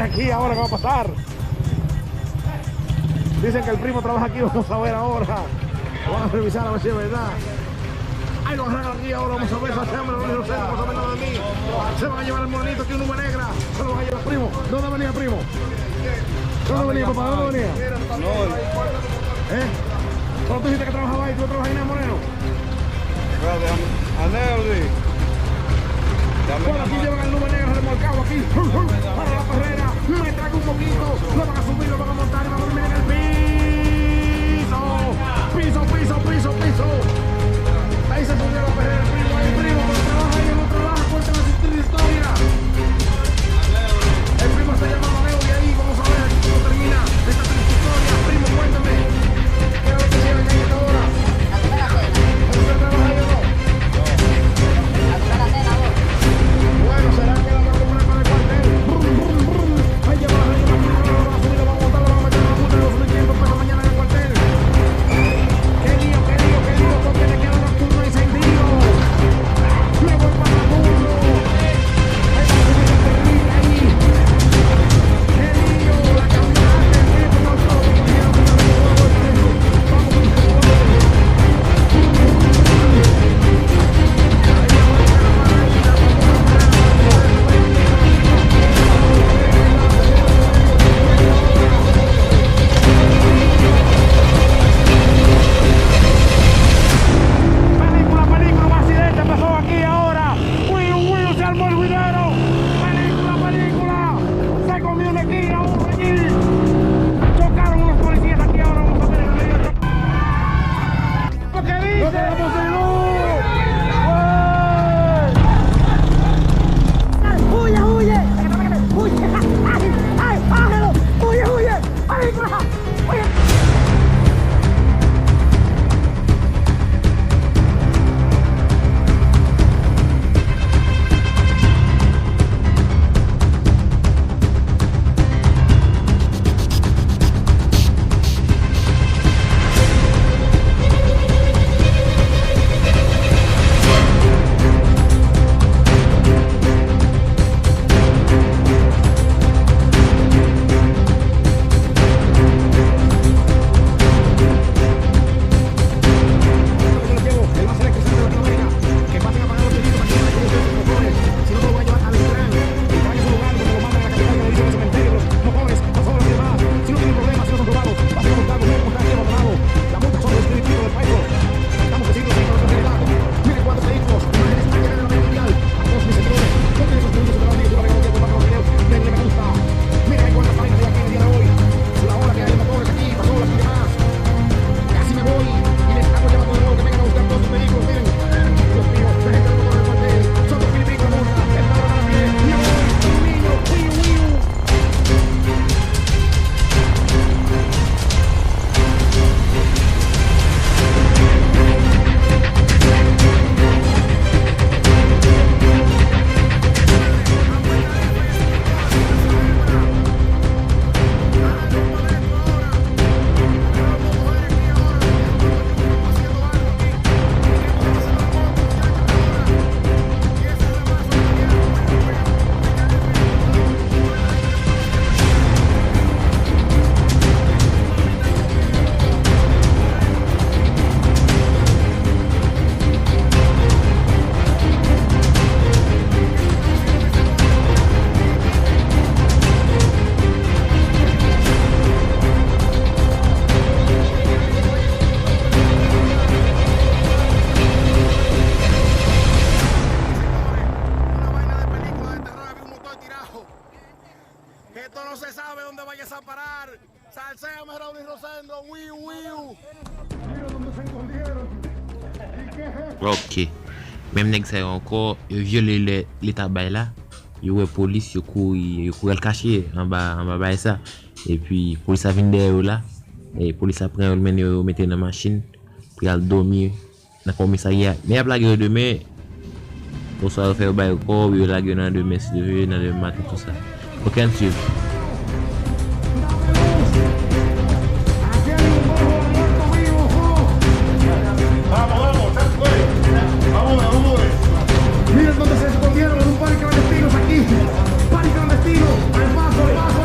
ver aquí ahora qué va a pasar. Dicen que el primo trabaja aquí, vamos a ver ahora. Vamos a revisar a ver si es verdad. Ahí lo agarran aquí ahora, vamos a ver esa cámara, no sé, vamos a ver nada de mí. Se van a llevar el monito aquí, una nube negra. Se lo van a llevar, primo. ¿Dónde venía, primo? ¿Dónde venía, papá? ¿Dónde venía? No. ¿Eh? ¿Cómo tú dijiste que trabajaba ahí? ¿Tú trabajas ahí en el Moreno? Bueno, aquí llevan el nube negra remolcado aquí. Para la carrera. Me trago un poquito. Lo van a subir, lo van a montar y van a dormir en el piso. Piso, piso, piso, piso. Ahí se subió la perrera, el primo, ahí primo, pero trabaja ahí, no trabaja, cuéntame su historia. El primo se llama Leo y ahí vamos a ver cómo termina esta triste historia. Primo, cuéntame, ¿qué es lo que tienen ahí ahora? ¿Usted trabaja ahí o no? Bueno, ¿será que la van a comprar para el cuartel? Ahí lleva, la van a subir, la van a botar, la van a meter en la multa de 2.500 pesos mañana en el cuartel. ¡Qué lío, qué lío, qué lío! Porque le queda nocturno encendido. Me voy para la burro. Ahí va a subir el terrible ahí. ¡Qué lío! La caminata, el tiempo, no todo. Vamos con película, un accidente pasó aquí ahora. Will, se armó el juidero. Película. Se comió una esquina, uno allí. Chocaron unos policías aquí ahora. Vamos a ver el medio. ¿Lo que dice? ¡No tenemos luz! ¡Huye! ¡Huye! ¡Ay, pájaro! ¡Huye! ¡Película! ¡Huye! Esto no se sabe dónde vayas a parar. Salsea, Raúl Rosendo, wiu. Mira dónde se escondieron. ¿Y qué es esto? Ok. Même nèg ça encore violer l'état bail là. Yo ouais police yo courir le cacher en bas ça. Et puis police a vinn derrière là. Et police a prend le mener mettre dans machine pour aller dormir dans commissariat. Mais a blague demain. Pour ça faire bail corps, yo la gueule dans demain si devait dans le matin tout ça. OK, monsieur. Miren dónde se escondieron en un parque clandestino aquí. Parque clandestino. Al paso.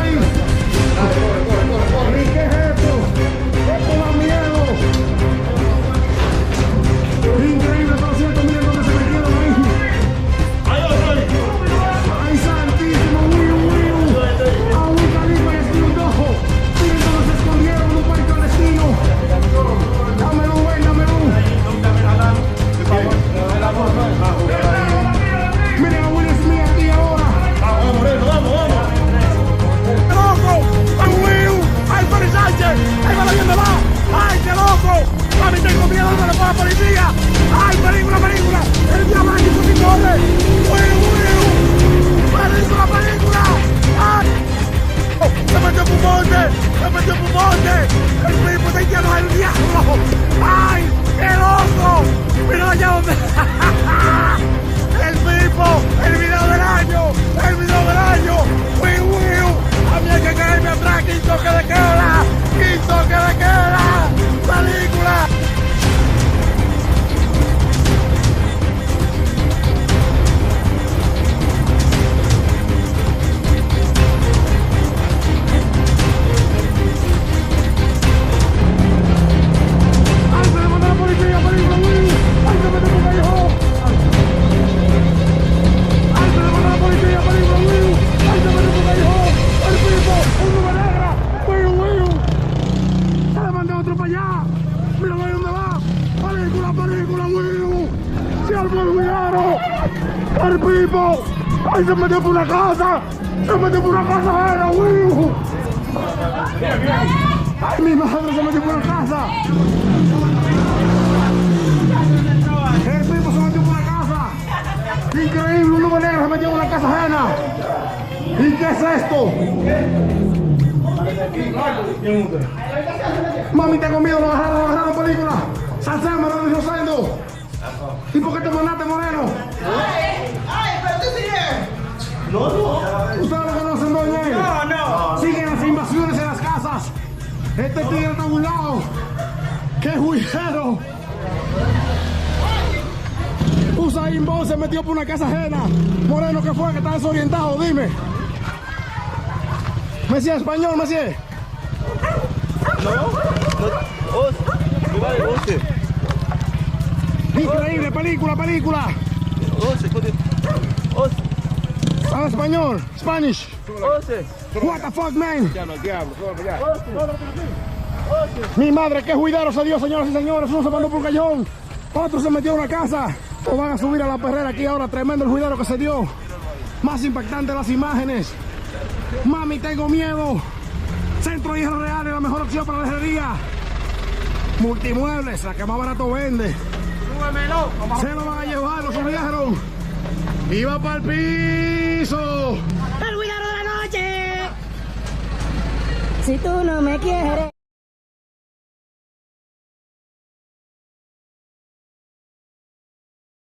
¡Ay, se metió por una casa! ¡Se metió por una casa, era, güey! ¡Ay, mi madre se metió por una casa! ¡El tipo se metió por una casa! ¡Increíble! Un nube negro se metió en una casa ajena. ¿Y qué es esto? Mami, tengo miedo, lo agarraron película. Salsema, no lo estoy haciendo. ¿Y por qué te mandaste, Moreno? Ay, pero tú sí. No. ¿Ustedes lo conocen, doña? No. Siguen las invasiones en las casas. Este tigre está a un lado. ¡Qué juiguero! Usain Bolt se metió por una casa ajena. Moreno, ¿qué fue? Que está desorientado, dime. Messi, español, Messi. Increíble, película. Habla español, Spanish. What the fuck, man? Mi madre, qué juidero se dio, señoras y señores. Uno se mandó por un callón, otro se metió en una casa. O van a subir a la perrera aquí ahora. Tremendo el juidero que se dio. Más impactante las imágenes. Mami, tengo miedo. Centro de Hierro Real es la mejor opción para la herrería. Multimuebles, la que más barato vende. Súbemelo. Se lo van a llevar, lo subieron. Y va para el piso. El cuidado de la noche. Si tú no me quieres.